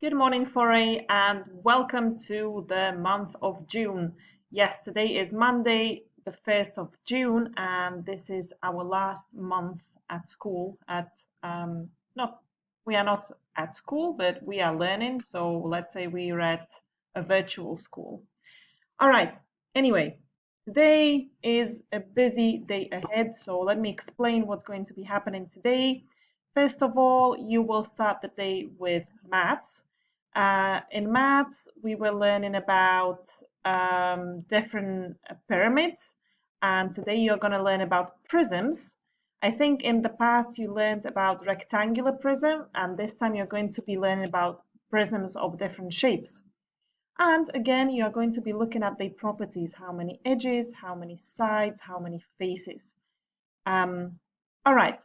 Good morning, Foray, and welcome to the month of June. Yes, today is Monday, the 1st of June, and this is our last month at school. Not we are not at school, but we are learning. So let's say we are at a virtual school. All right. Anyway, today is a busy day ahead, so let me explain what's going to be happening today. First of all, you will start the day with maths. In maths, we were learning about different pyramids, and today you're going to learn about prisms. I think in the past you learned about rectangular prism, and this time you're going to be learning about prisms of different shapes. And again, you are going to be looking at the properties, how many edges, how many sides, how many faces. All right,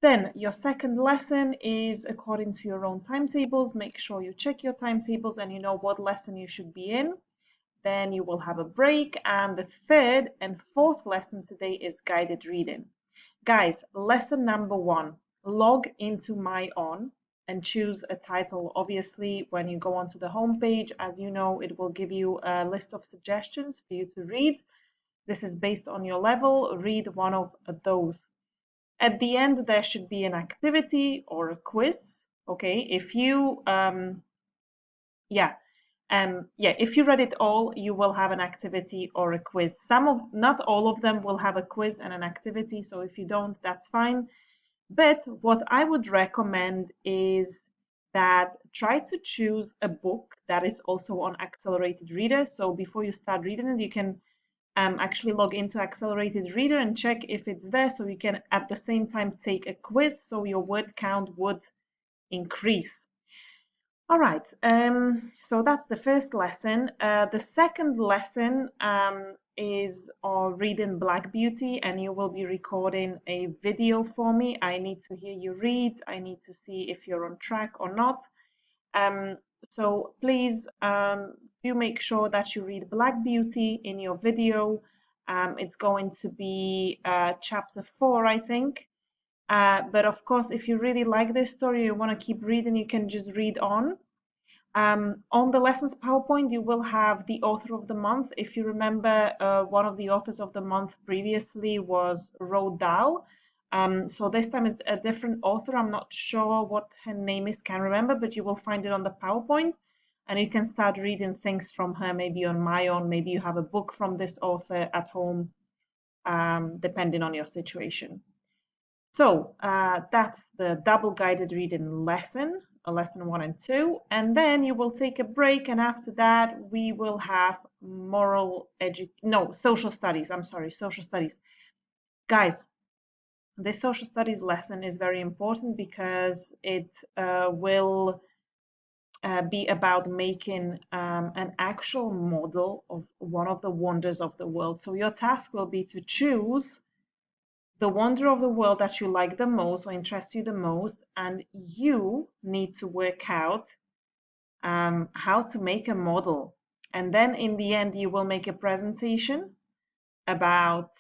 then your second lesson is according to your own timetables. Make sure you check your timetables and you know what lesson you should be in. Then you will have a break. And the third and fourth lesson today is guided reading. Guys, lesson number 1, log into MyOn and choose a title. Obviously, when you go onto the home page, as you know, it will give you a list of suggestions for you to read. This is based on your level. Read one of those. At the end, there should be an activity or a quiz. Okay, if you if you read it all, you will have an activity or a quiz. Not all of them will have a quiz and an activity. So if you don't, that's fine. But what I would recommend is that try to choose a book that is also on Accelerated Reader. So before you start reading it, you can actually log into Accelerated Reader and check if it's there, so you can at the same time take a quiz, so your word count would increase. All right, so that's the first lesson. The second lesson is reading Black Beauty, and you will be recording a video for me. I need to hear you read. I need to see if you're on track or not. So please do make sure that you read Black Beauty in your video. It's going to be chapter 4, I think. But of course, if you really like this story, you want to keep reading, you can just read on. On the lessons PowerPoint, you will have the author of the month. If you remember, one of the authors of the month previously was Roald Dahl. So this time it's a different author. I'm not sure what her name is, can't remember, but you will find it on the PowerPoint. And you can start reading things from her, maybe on MyOn. Maybe you have a book from this author at home, depending on your situation. So that's the double guided reading lesson, lesson 1 and 2. And then you will take a break. And after that, we will have social studies. I'm sorry, social studies. Guys, this social studies lesson is very important because it will be about making an actual model of one of the wonders of the world. So your task will be to choose the wonder of the world that you like the most or interests you the most, and you need to work out how to make a model. And then in the end, you will make a presentation about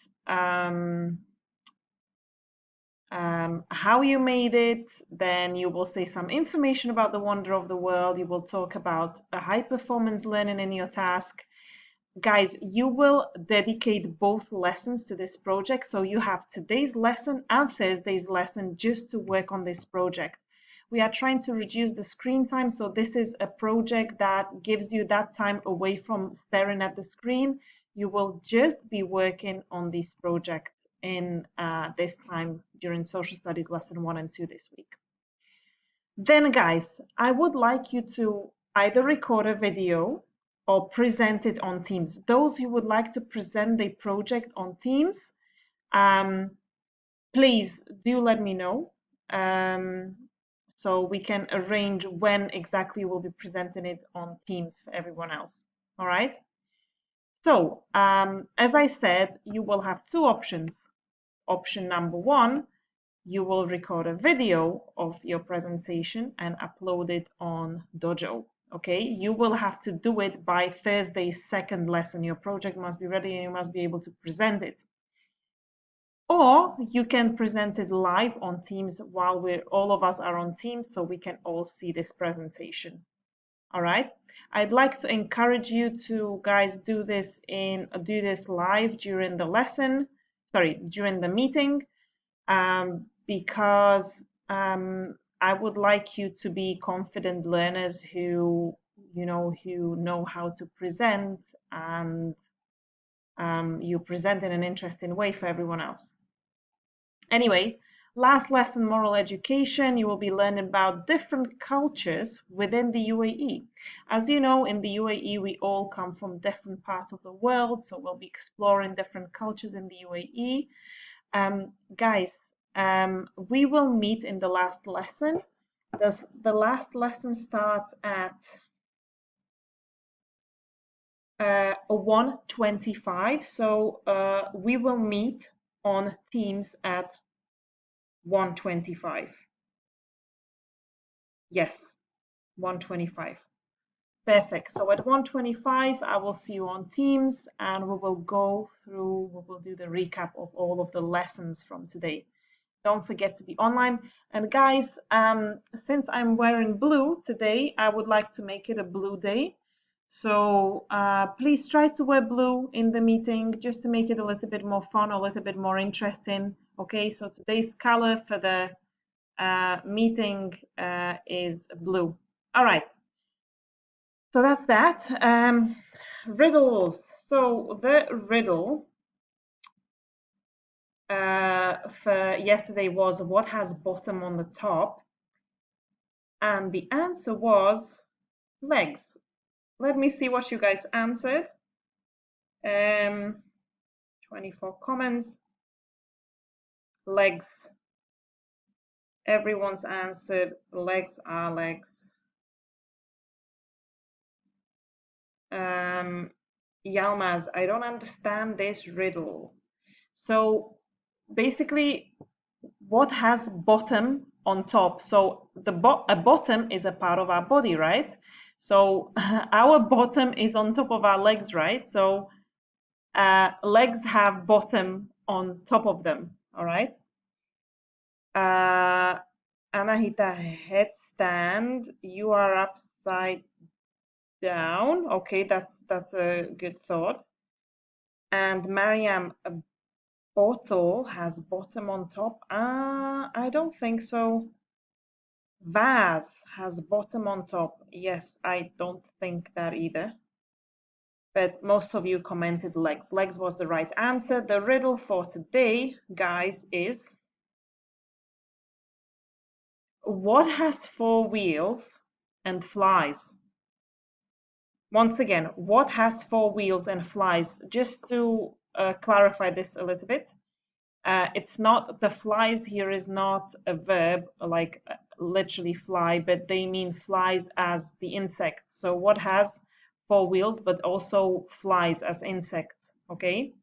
how you made it. Then you will say some information about the wonder of the world. You will talk about a high performance learning in your task. Guys, you will dedicate both lessons to this project. So you have today's lesson and Thursday's lesson just to work on this project. We are trying to reduce the screen time. So this is a project that gives you that time away from staring at the screen. You will just be working on these projects in this time during social studies lesson 1 and 2 this week. Then guys, I would like you to either record a video or present it on Teams. Those who would like to present the project on Teams, please do let me know so we can arrange when exactly we'll be presenting it on Teams for everyone else. All right. So as I said, you will have two options. Option number 1, you will record a video of your presentation and upload it on Dojo. Okay, you will have to do it by Thursday's second lesson. Your project must be ready and you must be able to present it. Or you can present it live on Teams while all of us are on Teams, so we can all see this presentation. All right. I'd like to encourage you to guys do this live during the lesson, sorry, during the meeting, because I would like you to be confident learners who know how to present, and you present in an interesting way for everyone else. Anyway, last lesson, moral education. You will be learning about different cultures within the UAE. As you know, in the UAE, we all come from different parts of the world, so we'll be exploring different cultures in the UAE. Guys, we will meet in the last lesson. The last lesson starts at 1:25, so we will meet on Teams at 1:25. Yes, 1:25. Perfect. So at 1:25, I will see you on Teams, and we will do the recap of all of the lessons from today. Don't forget to be online. And guys, since I'm wearing blue today, I would like to make it a blue day. So please try to wear blue in the meeting just to make it a little bit more fun, a little bit more interesting. Okay, so today's color for the meeting is blue. All right, so that's that. Riddles. So the riddle for yesterday was, what has bottom on the top? And the answer was legs. Let me see what you guys answered. 24 comments. Legs. Everyone's answered legs are legs. Yalmaz, I don't understand this riddle. So basically, what has bottom on top? So a bottom is a part of our body, right? So our bottom is on top of our legs, right? So legs have bottom on top of them, all right? Anahita, headstand, you are upside down. Okay, that's a good thought. And Mariam, a bottle has bottom on top. I don't think so. Vase has bottom on top. Yes, I don't think that either. But most of you commented legs. Legs was the right answer. The riddle for today, guys, is what has 4 wheels and flies? Once again, what has 4 wheels and flies? Just to clarify this a little bit, it's not, the flies here is not a verb like literally fly, but they mean flies as the insects. So what has 4 wheels but also flies as insects? Okay.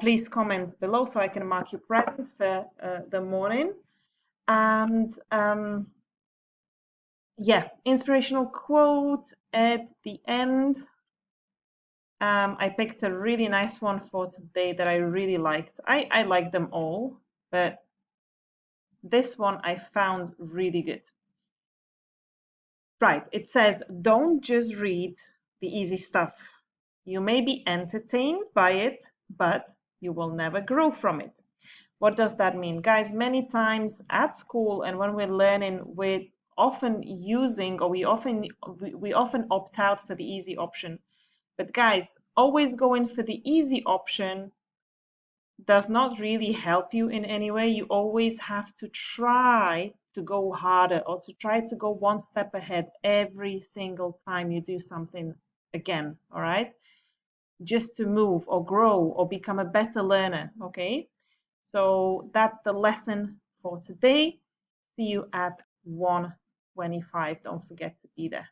Please comment below so I can mark you present for the morning. And yeah, inspirational quote at the end. I picked a really nice one for today that I really liked. I like them all, but this one I found really good. Right, it says, don't just read the easy stuff. You may be entertained by it, but you will never grow from it. What does that mean? Guys, many times at school and when we're learning, we're often using, or we often opt out for the easy option. But guys, always going for the easy option does not really help you in any way. You always have to try to go harder, or to try to go one step ahead every single time you do something again, all right? Just to move or grow or become a better learner, okay? So that's the lesson for today. See you at 1:25. Don't forget to be there.